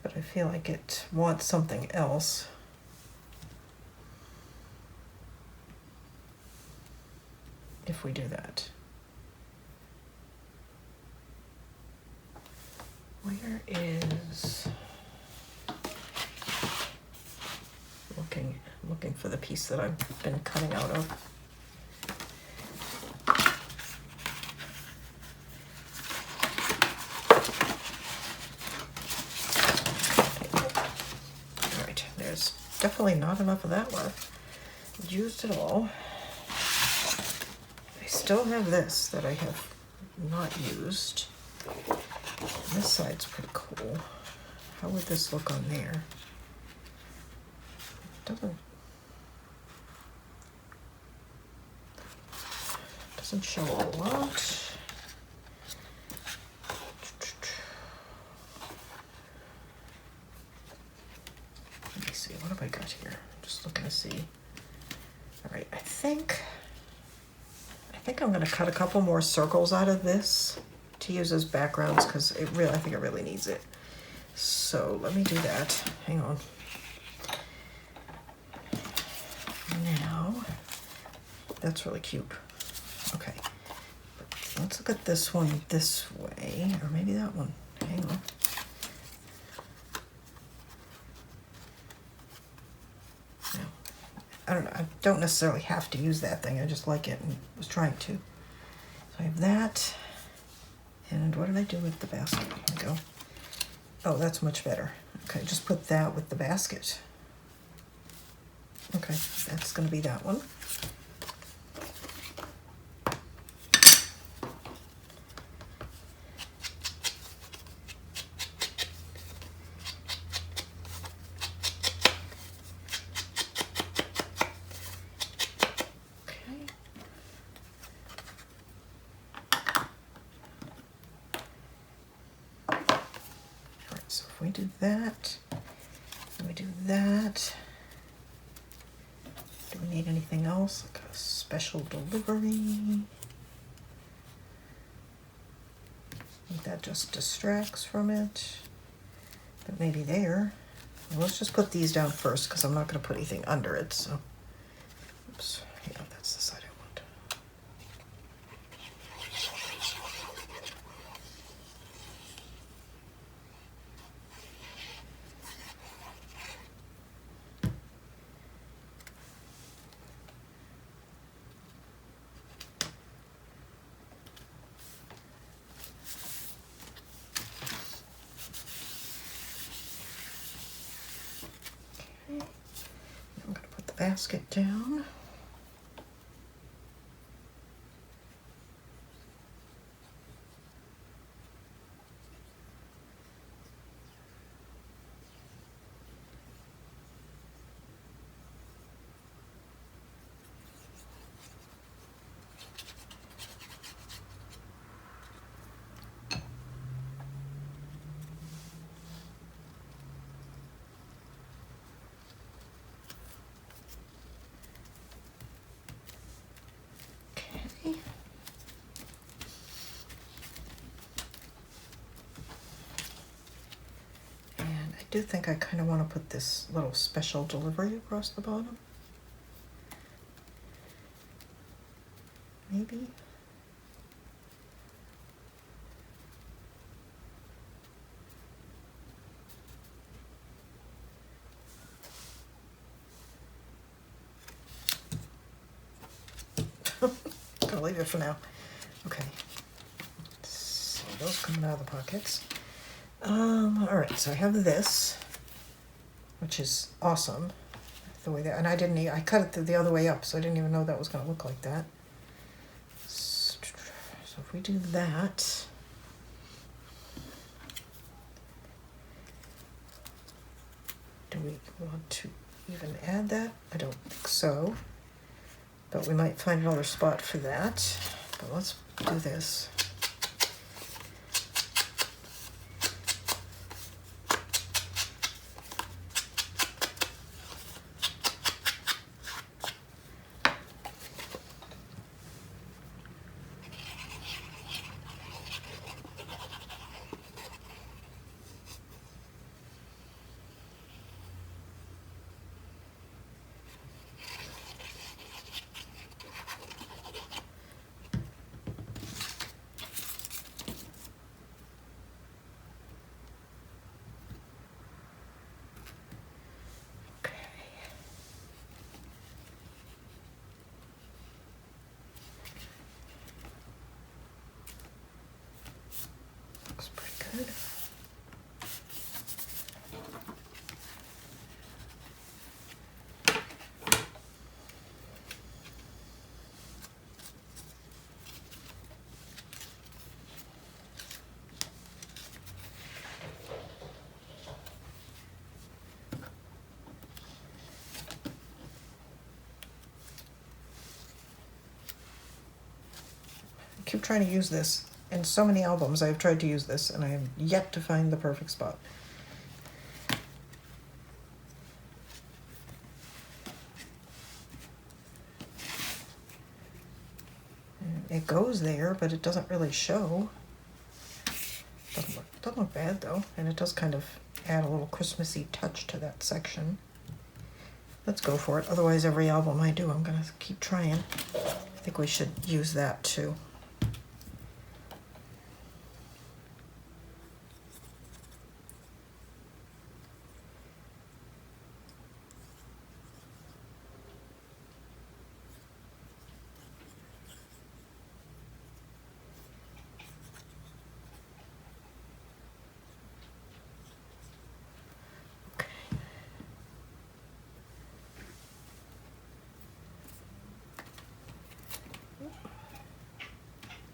But I feel like it wants something else. If we do that. Where is looking for the piece that I've been cutting out of. All right, there's definitely not enough of that left. Used it all. I still have this that I have not used. This side's pretty cool. How would this look on there? Doesn't show a lot. Let me see, what have I got here? Just looking to see. All right, I think I'm gonna cut a couple more circles out of this to use as backgrounds because I think it really needs it. So let me do that. Hang on. Now, that's really cute. Okay, let's look at this one this way, or maybe that one. Hang on. No, I don't know. I don't necessarily have to use that thing. I just like it and was trying to. So I have that. And what did I do with the basket? Here we go. Oh, that's much better. Okay, just put that with the basket. Okay, that's going to be that one. that. Then we do that. Do we need anything else? Like a special delivery? I think that just distracts from it. But maybe there. Well, let's just put these down first because I'm not going to put anything under it. So, oops. Yeah, that's the side I want. Okay. I'm going to put the basket down. I do think I kind of want to put this little special delivery across the bottom. Maybe. Gonna leave it for now. Okay. So those coming out of the pockets. All right, so I have this, which is awesome, the way that, and I cut it the other way up, so I didn't even know that was going to look like that. So if we do that, do we want to even add that? I don't think so, but we might find another spot for that. But let's do this. Good. I keep trying to use this. In so many albums I've tried to use this and I have yet to find the perfect spot. It goes there, but it doesn't really show. Doesn't look bad though, and it does kind of add a little Christmassy touch to that section. Let's go for it. Otherwise, every album I do, I'm gonna keep trying. I think we should use that too.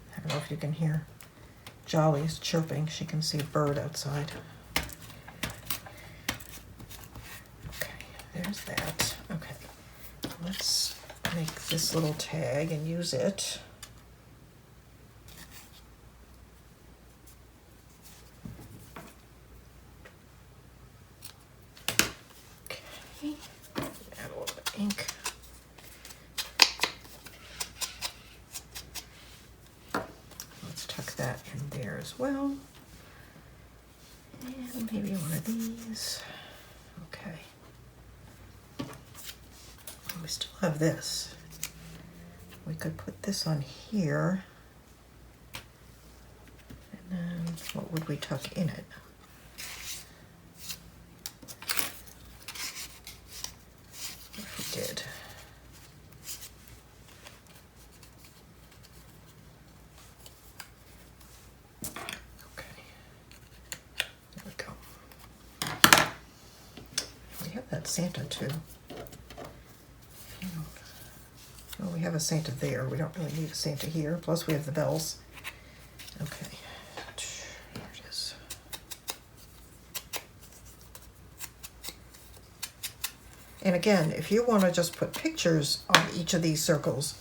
I don't know if you can hear Jolly's chirping. She can see a bird outside. Okay, there's that. Okay, let's make this little tag and use it. ink. Let's tuck that in there as well. And maybe one of these. Okay. We still have this. We could put this on here. And then what would we tuck in it? If we did. Okay. There we go. We have that Santa too. Well, we have a Santa there. We don't really need a Santa here. Plus we have the bells. Okay. There it is. And again, if you want to just put pictures on each of these circles,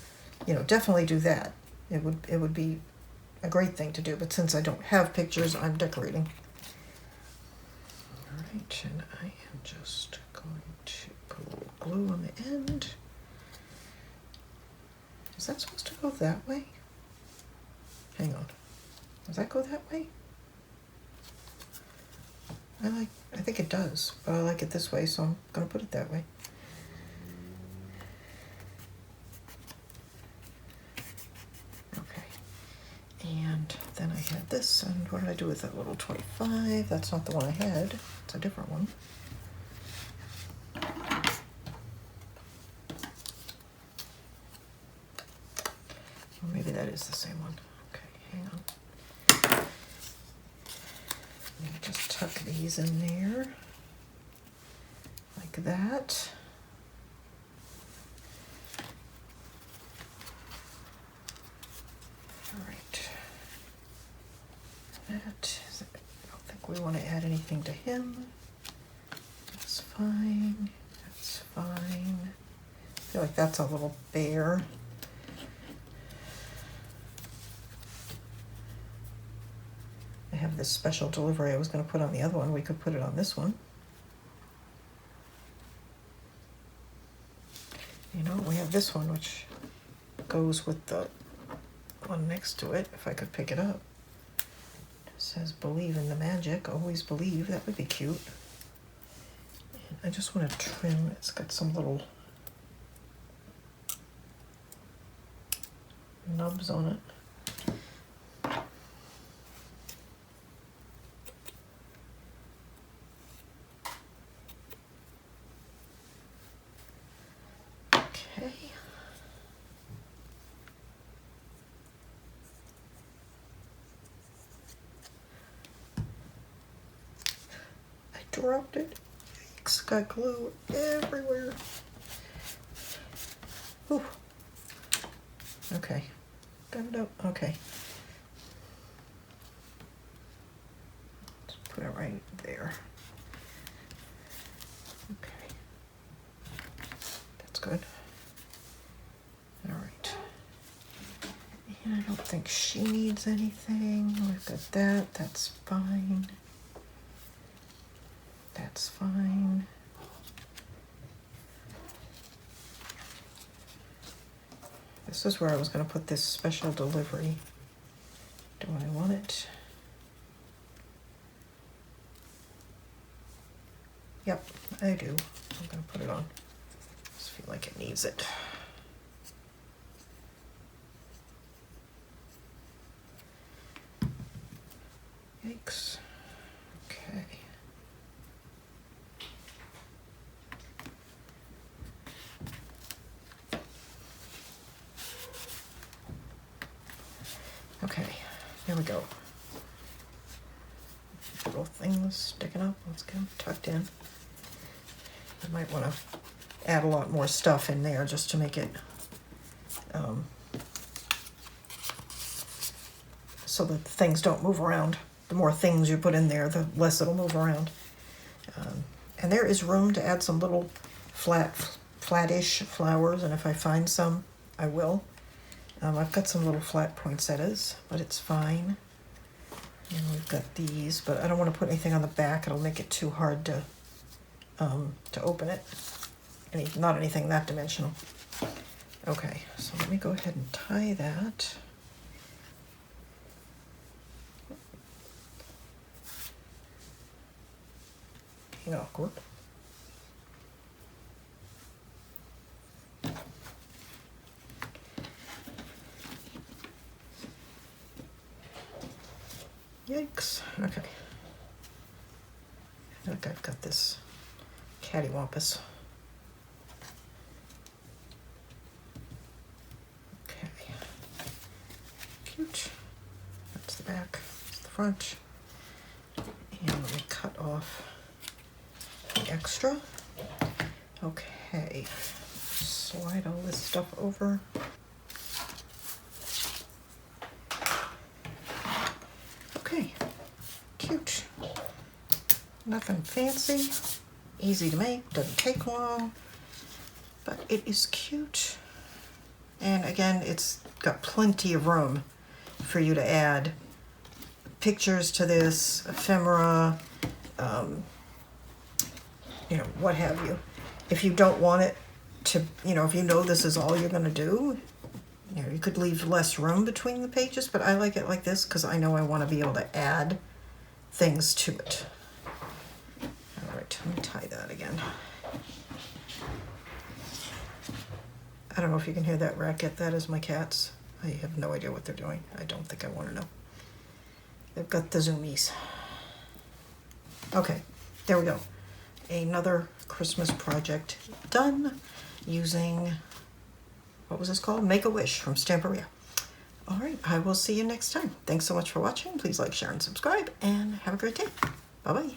you know, definitely do that. It would be a great thing to do. But since I don't have pictures, I'm decorating. All right, and I am just going to put a little glue on the end. Is that supposed to go that way? Hang on. Does that go that way? I think it does, but I like it this way, so I'm gonna put it that way. Okay. And then I had this, and what did I do with that little 25? That's not the one I had. It's a different one. Or maybe that is the same one. Okay, hang on. Let me just tuck these in there, like that. All right. That is it. I don't think we want to add anything to him. That's fine. That's fine. I feel like that's a little bare. I have this special delivery I was going to put on the other one. We could put it on this one. You know, we have this one, which goes with the one next to it, if I could pick it up. It says, believe in the magic, always believe. That would be cute. And I just want to trim. It's got some little nubs on it. Dropped it. It's got glue everywhere. Whew. Okay. Got it up. Okay. Just put it right there. Okay. That's good. All right. And I don't think she needs anything. We've got that. That's fine. That's fine. This is where I was going to put this special delivery. Do I want it? Yep, I do. I'm going to put it on. I just feel like it needs it. Yikes. Okay. Okay, there we go. Little things sticking up. Let's get them tucked in. I might want to add a lot more stuff in there just to make it so that things don't move around. The more things you put in there, the less it'll move around. And there is room to add some little flattish flowers, and if I find some, I will. I've got some little flat poinsettias, but it's fine. And we've got these, but I don't want to put anything on the back. It'll make it too hard to open it. not anything that dimensional. Okay, so let me go ahead and tie that. Awkward. Yikes. Okay. I feel like I've got this cattywampus. Okay. Cute. That's the back. That's the front. And let me cut off the extra. Okay. Slide all this stuff over. Okay. Cute. Nothing fancy. Easy to make. Doesn't take long. But it is cute. And again, it's got plenty of room for you to add pictures to this, ephemera, you know, what have you. If you don't want it to, you know, if you know this is all you're going to do, you know, you could leave less room between the pages, but I like it like this because I know I want to be able to add things to it. All right, let me tie that again. I don't know if you can hear that racket. That is my cats. I have no idea what they're doing. I don't think I want to know. They've got the zoomies. Okay, there we go. Another Christmas project done using, what was this called? Make-A-Wish from Stamperia. All right, I will see you next time. Thanks so much for watching. Please like, share, and subscribe, and have a great day. Bye-bye.